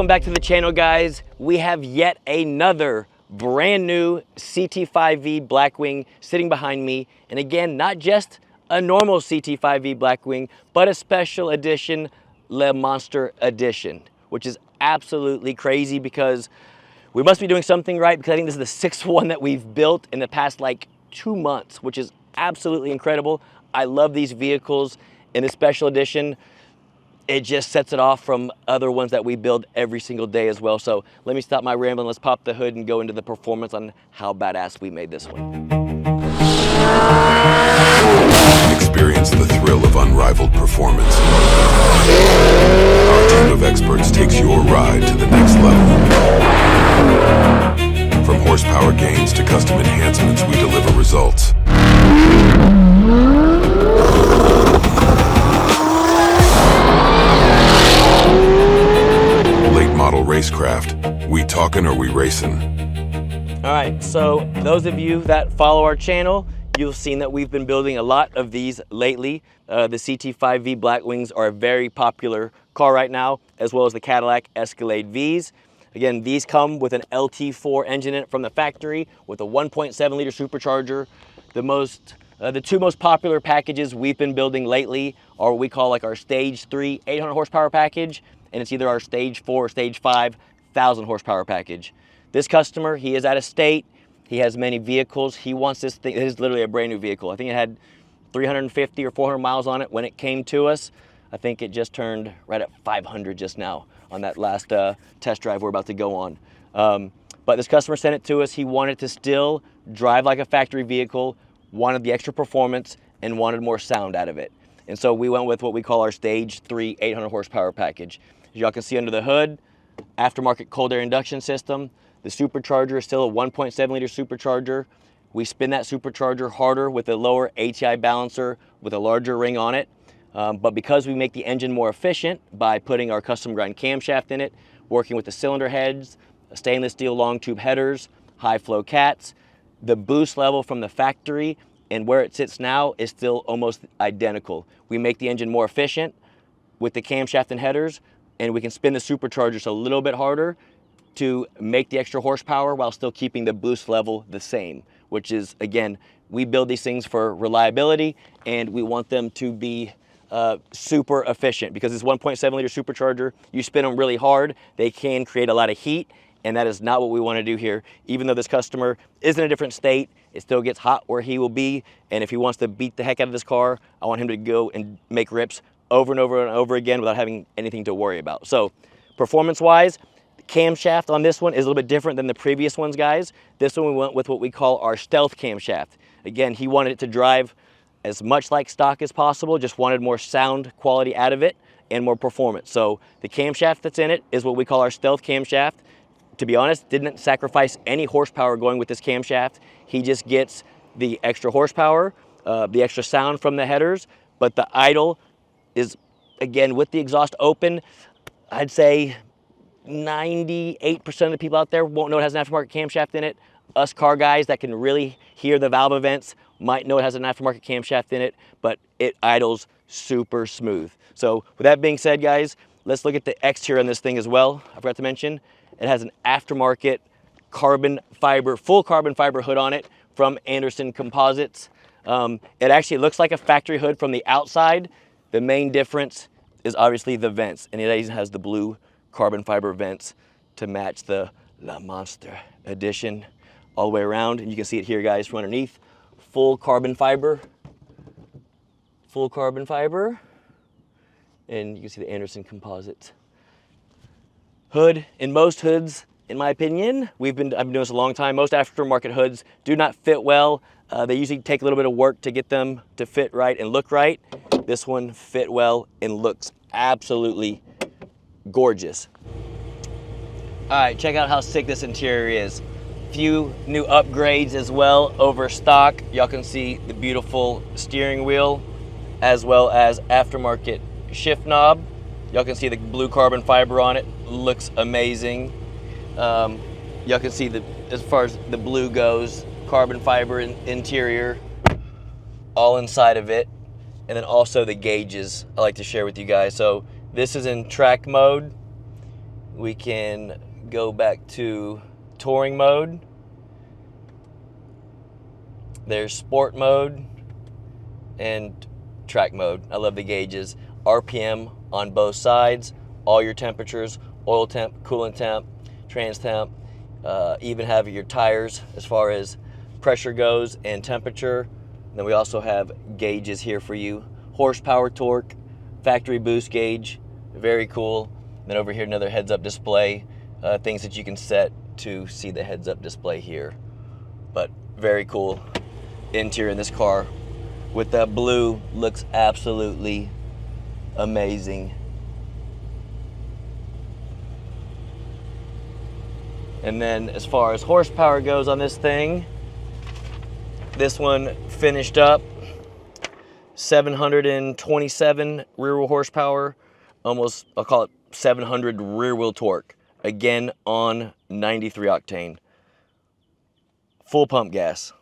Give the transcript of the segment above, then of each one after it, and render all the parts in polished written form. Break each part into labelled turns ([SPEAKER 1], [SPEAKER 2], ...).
[SPEAKER 1] Welcome back to the channel, guys. We have yet another brand new CT5-V Blackwing sitting behind me. And again, not just a normal CT5-V Blackwing, but a special edition Le Monstre edition, which is absolutely crazy because we must be doing something right, because I think this is the sixth one that we've built in the past like 2 months, which is absolutely incredible. I love these vehicles. In this special edition, it just sets it off from other ones that we build every single day as well. So let me stop my rambling. Let's pop the hood and go into the performance on how badass we made this one.
[SPEAKER 2] Experience the thrill of unrivaled performance. Our team of experts takes your ride to the next level. From horsepower gains to custom enhancements, we deliver results. Late Model Racecraft. We talking or we racing?
[SPEAKER 1] All right, so those of you that follow our channel, you've seen that we've been building a lot of these lately. The CT5-V Blackwings are a very popular car right now, as well as the Cadillac Escalade Vs. Again, these come with an LT4 engine in it from the factory with a 1.7 liter supercharger. The two most popular packages we've been building lately are what we call like our Stage 3 800 horsepower package, and it's either our Stage 4 or Stage 5 1000 horsepower package. This customer, he is out of state. He has many vehicles. He wants this thing. It is literally a brand new vehicle. I think it had 350 or 400 miles on it when it came to us. I think it just turned right at 500 just now on that last test drive we're about to go on. But this customer sent it to us. He wanted to still drive like a factory vehicle, wanted the extra performance, and wanted more sound out of it. And so we went with what we call our Stage 3 800 horsepower package. As y'all can see under the hood, aftermarket cold air induction system. The supercharger is still a 1.7 liter supercharger. We spin that supercharger harder with a lower ATI balancer with a larger ring on it. But because we make the engine more efficient by putting our custom grind camshaft in it, working with the cylinder heads, stainless steel long tube headers, high flow cats, the boost level from the factory and where it sits now is still almost identical. We make the engine more efficient with the camshaft and headers, and we can spin the superchargers a little bit harder to make the extra horsepower while still keeping the boost level the same, which is, again, we build these things for reliability and we want them to be super efficient, because this 1.7 liter supercharger, you spin them really hard, they can create a lot of heat, and that is not what we want to do here. Even though this customer is in a different state, it still gets hot where he will be, and if he wants to beat the heck out of this car, I want him to go and make rips over and over and over again without having anything to worry about. So performance-wise, the camshaft on this one is a little bit different than the previous ones, guys. This one we went with what we call our stealth camshaft. Again, he wanted it to drive as much like stock as possible, just wanted more sound quality out of it and more performance. So the camshaft that's in it is what we call our stealth camshaft. To be honest, didn't sacrifice any horsepower going with this camshaft. He just gets the extra horsepower, the extra sound from the headers, but the idle is, again, with the exhaust open, I'd say 98% of the people out there won't know it has an aftermarket camshaft in it. Us car guys that can really hear the valve events might know it has an aftermarket camshaft in it, but it idles super smooth. So with that being said, guys, let's look at the exterior on this thing as well. I forgot to mention, it has an aftermarket carbon fiber, full carbon fiber hood on it from Anderson Composites. It actually looks like a factory hood from the outside. The main difference is obviously the vents, and it even has the blue carbon fiber vents to match the Le Monstre edition all the way around. And you can see it here, guys, from underneath. Full carbon fiber. And you can see the Anderson Composites hood. In most hoods, in my opinion, I've been doing this a long time, most aftermarket hoods do not fit well. They usually take a little bit of work to get them to fit right and look right. This one fit well and looks absolutely gorgeous. All right, check out how sick this interior is. Few new upgrades as well over stock. Y'all can see the beautiful steering wheel as well as aftermarket shift knob. Y'all can see the blue carbon fiber on it, looks amazing. Y'all can see as far as the blue goes, carbon fiber interior all inside of it. And then also the gauges I like to share with you guys. So this is in track mode. we can go back to touring mode. There's sport mode and track mode. I love the gauges. RPM on both sides, all your temperatures, oil temp, coolant temp, trans temp, even have your tires as far as pressure goes and temperature. And then we also have gauges here for you. Horsepower, torque, factory boost gauge, very cool. And then over here another heads-up display, things that you can set to see the heads-up display here. But very cool interior in this car with that blue, looks absolutely amazing. And then as far as horsepower goes on this thing, this one finished up 727 rear wheel horsepower, almost, I'll call it 700 rear wheel torque, again on 93 octane, full pump gas.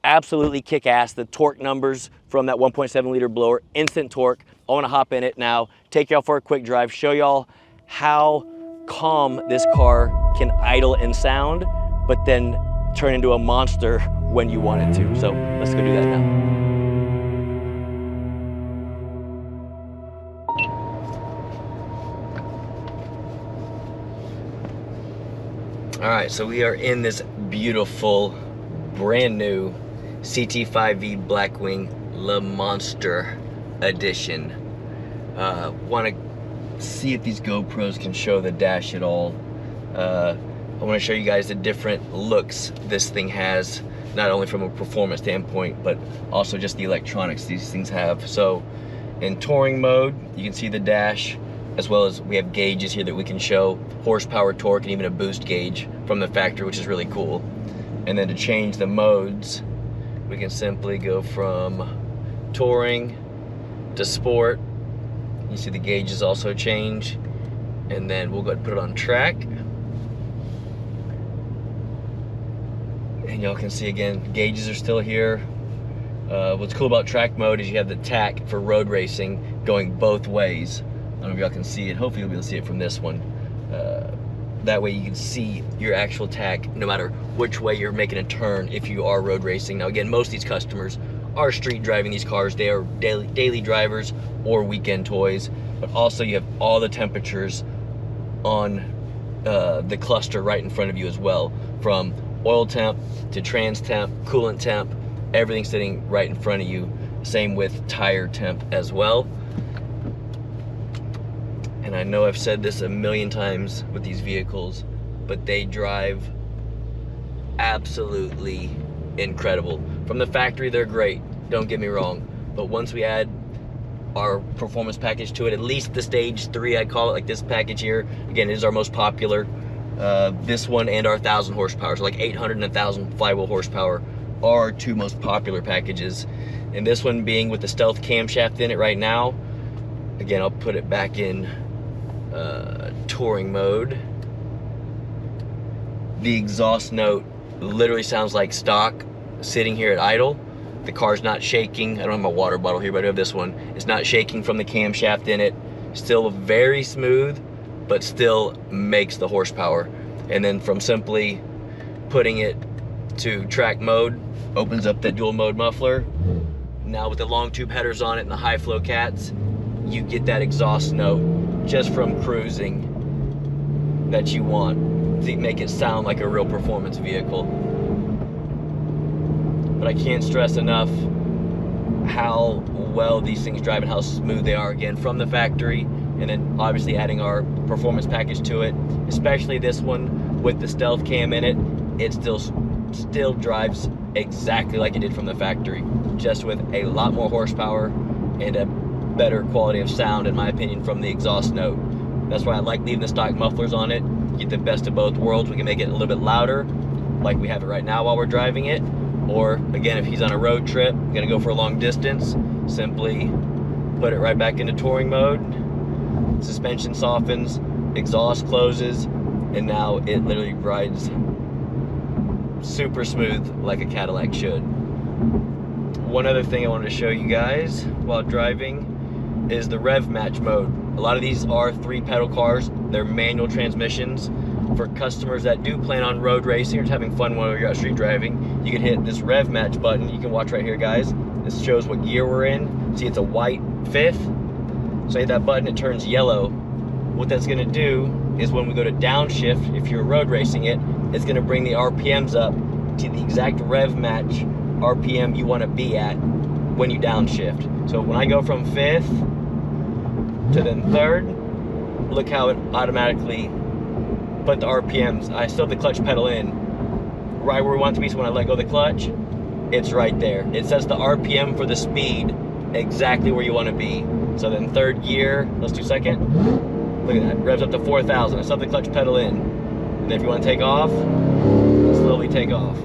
[SPEAKER 1] Absolutely kick ass. The torque numbers from that 1.7 liter blower, instant torque. I want to hop in it now, take y'all for a quick drive, show y'all how calm this car can idle and sound, but then turn into a monster when you want it to. So let's go do that now. All right, so we are in this beautiful, brand new CT5-V Blackwing Le Monstre edition. Want to see if these GoPros can show the dash at all. I want to show you guys the different looks this thing has, not only from a performance standpoint, but also just the electronics these things have. So in touring mode, you can see the dash, as well as we have gauges here that we can show, horsepower, torque, and even a boost gauge from the factory, which is really cool. And then to change the modes, we can simply go from touring to sport. You see the gauges also change. And then we'll go ahead and put it on track. And y'all can see again, gauges are still here. What's cool about track mode is you have the tack for road racing going both ways. I don't know if y'all can see it. Hopefully you'll be able to see it from this one. That way you can see your actual tack no matter which way you're making a turn if you are road racing. Now again, most of these customers are street driving these cars. They are daily drivers or weekend toys. But also you have all the temperatures on the cluster right in front of you as well. From oil temp to trans temp, coolant temp, everything sitting right in front of you. Same with tire temp as well. And I know I've said this a million times with these vehicles, but they drive absolutely incredible. From the factory, they're great, don't get me wrong. But once we add our performance package to it, at least the Stage 3, I call it, like this package here, again, is our most popular. This one and our 1,000 horsepower, so like 800 and 1,000 flywheel horsepower are our two most popular packages. And this one being with the stealth camshaft in it right now, again, I'll put it back in touring mode. The exhaust note literally sounds like stock sitting here at idle. The car's not shaking. I don't have my water bottle here, but I do have this one. It's not shaking from the camshaft in it. Still very smooth, but still makes the horsepower. And then from simply putting it to track mode, opens up that dual mode muffler. Now with the long tube headers on it and the high flow cats, you get that exhaust note just from cruising that you want to make it sound like a real performance vehicle. But I can't stress enough how well these things drive and how smooth they are, again, from the factory, and then obviously adding our performance package to it, especially this one with the stealth cam in it. It still drives exactly like it did from the factory, just with a lot more horsepower and a better quality of sound, in my opinion, from the exhaust note. That's why I like leaving the stock mufflers on it. Get the best of both worlds. We can make it a little bit louder, like we have it right now while we're driving it. Or again, if he's on a road trip, gonna go for a long distance, simply put it right back into touring mode. Suspension softens, exhaust closes, and now it literally rides super smooth like a Cadillac should. One other thing I wanted to show you guys while driving is the rev match mode. A lot of these are 3-pedal cars. They're manual transmissions. For customers that do plan on road racing or just having fun while you're out street driving, you can hit this rev match button. You can watch right here, guys. This shows what gear we're in. See, it's a white fifth. So hit that button, it turns yellow. What that's gonna do is when we go to downshift, if you're road racing it, it's gonna bring the RPMs up to the exact rev match RPM you wanna be at when you downshift. So when I go from fifth to then third, look how it automatically put the RPMs. I still have the clutch pedal in right where we want it to be, so when I let go of the clutch, it's right there. It sets the RPM for the speed exactly where you want to be. So then third gear, let's do second. Look at that, revs up to 4,000. I still have the clutch pedal in. And then if you want to take off, slowly take off.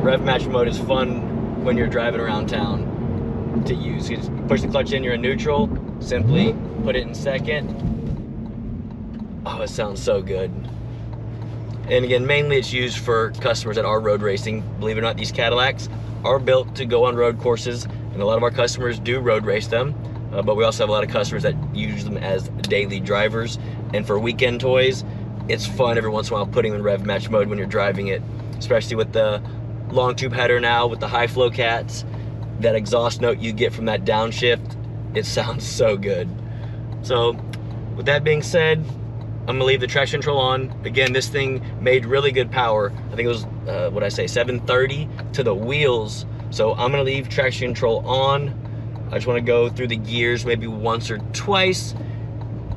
[SPEAKER 1] Rev match mode is fun when you're driving around town to use. You just push the clutch in, you're in neutral, simply put it in second. Oh, it sounds so good. And again, mainly it's used for customers that are road racing. Believe it or not, these Cadillacs are built to go on road courses, and a lot of our customers do road race them, but we also have a lot of customers that use them as daily drivers. And for weekend toys, it's fun every once in a while putting them in rev match mode when you're driving it, especially with the long tube header now, with the high flow cats. That exhaust note you get from that downshift, it sounds so good. So with that being said, I'm gonna leave the traction control on. Again, this thing made really good power. I think it was, what'd I say, 730 to the wheels. So I'm gonna leave traction control on. I just wanna go through the gears maybe once or twice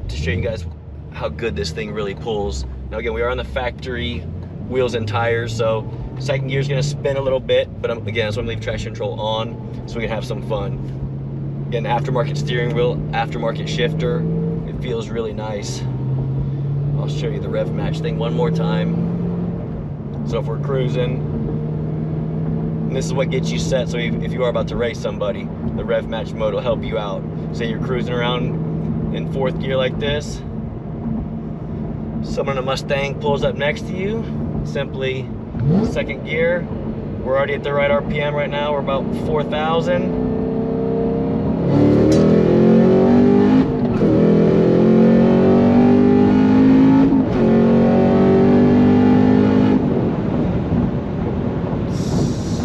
[SPEAKER 1] to show you guys how good this thing really pulls. Now again, we are on the factory wheels and tires, so second gear's gonna spin a little bit, but again, I just wanna leave traction control on so we can have some fun. Again, aftermarket steering wheel, aftermarket shifter. It feels really nice. I'll show you the rev match thing one more time. So if we're cruising, and this is what gets you set, so if you are about to race somebody, the rev match mode will help you out. Say you're cruising around in fourth gear like this, someone in a Mustang pulls up next to you, simply second gear. We're already at the right RPM right now, we're about 4,000.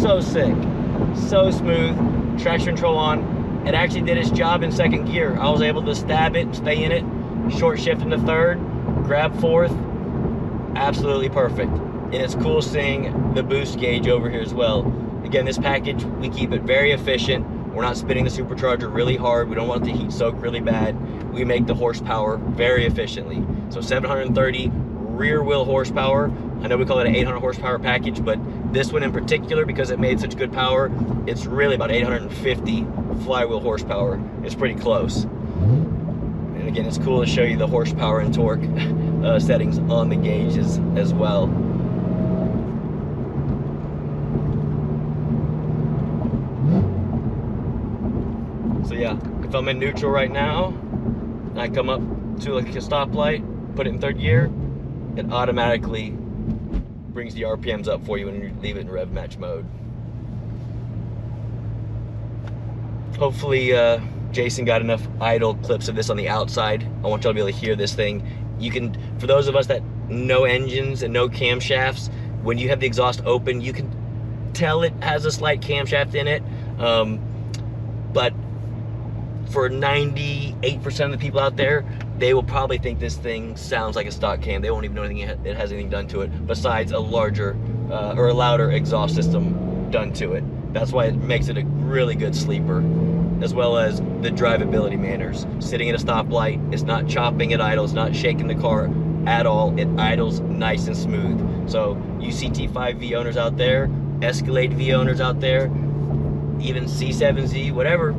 [SPEAKER 1] So sick, so smooth, traction control on. It actually did its job in second gear. I was able to stab it, stay in it, short shift into third, grab fourth, absolutely perfect. And it's cool seeing the boost gauge over here as well. Again, this package, we keep it very efficient. We're not spinning the supercharger really hard. We don't want it to heat soak really bad. We make the horsepower very efficiently. So 730 rear wheel horsepower. I know we call it an 800 horsepower package, but this one in particular, because it made such good power, it's really about 850 flywheel horsepower. It's pretty close. And again, it's cool to show you the horsepower and torque settings on the gauges as well. So yeah, if I'm in neutral right now, and I come up to like a stoplight, put it in third gear, it automatically brings the RPMs up for you when you leave it in rev match mode. Hopefully Jason got enough idle clips of this on the outside. I want y'all to be able to hear this thing. You can, for those of us that know engines and know camshafts, when you have the exhaust open, you can tell it has a slight camshaft in it. But for 98% of the people out there, they will probably think this thing sounds like a stock cam. They won't even know anything, it has anything done to it besides a larger or a louder exhaust system done to it. That's why it makes it a really good sleeper, as well as the drivability manners. Sitting at a stoplight, it's not chopping at idle, it's not shaking the car at all. It idles nice and smooth. So you CT5-V owners out there, Escalade V owners out there, even C7Z, whatever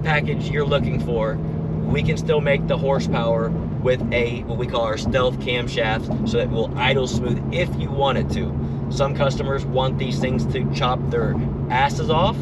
[SPEAKER 1] package you're looking for, we can still make the horsepower with what we call our stealth camshaft, so that it will idle smooth if you want it to. Some customers want these things to chop their asses off,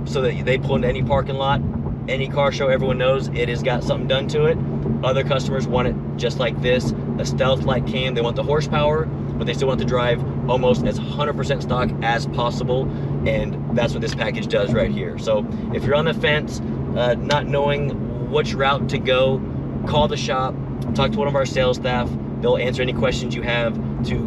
[SPEAKER 1] so that they pull into any parking lot, any car show, everyone knows it has got something done to it. Other customers want it just like this, a stealth-like cam. They want the horsepower, but they still want to drive almost as 100% stock as possible, and that's what this package does right here. So if you're on the fence, not knowing which route to go call the shop, talk to one of our sales staff. They'll answer any questions you have to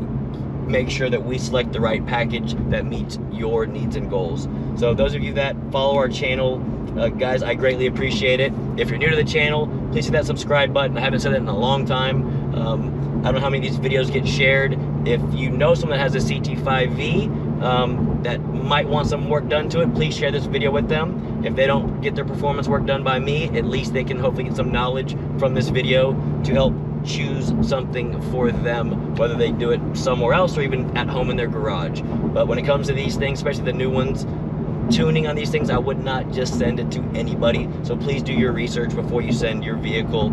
[SPEAKER 1] make sure that we select the right package that meets your needs and goals. So those of you that follow our channel, guys, I greatly appreciate it. If you're new to the channel, please hit that subscribe button. I haven't said that in a long time. I don't know how many of these videos get shared. If you know someone that has a CT5-V that might want some work done to it, please share this video with them. If they don't get their performance work done by me, at least they can hopefully get some knowledge from this video to help choose something for them, whether they do it somewhere else or even at home in their garage. But when it comes to these things, especially the new ones, tuning on these things, I would not just send it to anybody. So please do your research before you send your vehicle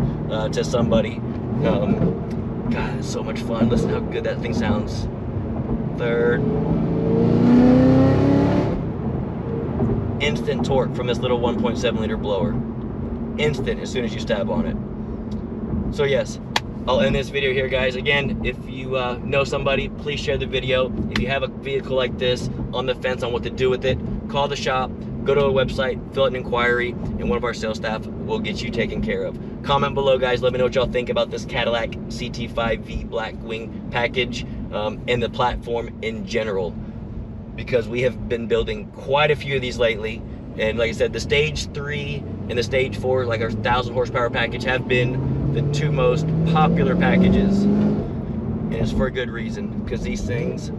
[SPEAKER 1] to somebody. God, it's so much fun. Listen how good that thing sounds. Third. Instant torque from this little 1.7 liter blower. Instant as soon as you stab on it. So yes, I'll end this video here, guys. Again, if you know somebody, please share the video. If you have a vehicle like this on the fence on what to do with it, call the shop, go to a website, fill out an inquiry, and one of our sales staff will get you taken care of. Comment below, guys. Let me know what y'all think about this Cadillac CT5-V Blackwing package and the platform in general, because we have been building quite a few of these lately. And like I said, the Stage 3 and the Stage 4, like our 1,000 horsepower package, have been the two most popular packages. And it's for a good reason, because these things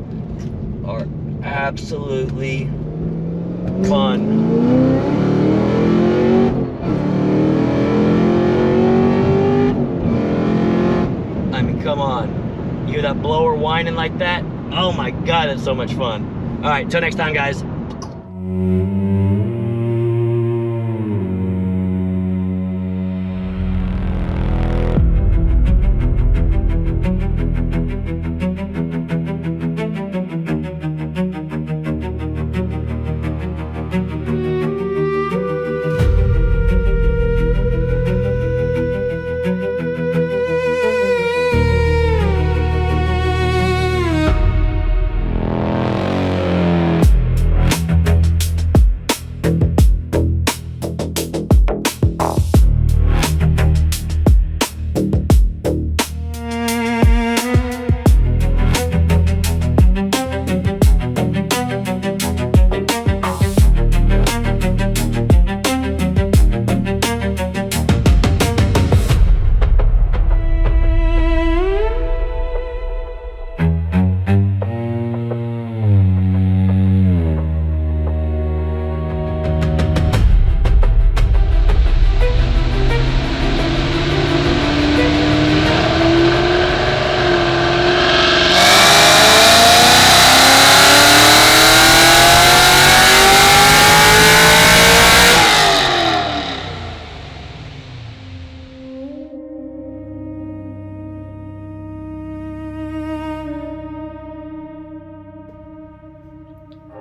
[SPEAKER 1] are absolutely fun. I mean, come on. You hear that blower whining like that? Oh my God, that's so much fun. All right, till next time, guys.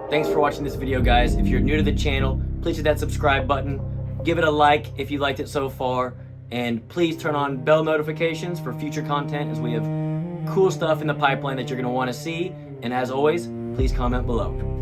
[SPEAKER 1] Thanks for watching this video, guys. If you're new to the channel, please hit that subscribe button. Give it a like if you liked it so far. And please turn on bell notifications for future content, as we have cool stuff in the pipeline that you're going to want to see. And as always, please comment below.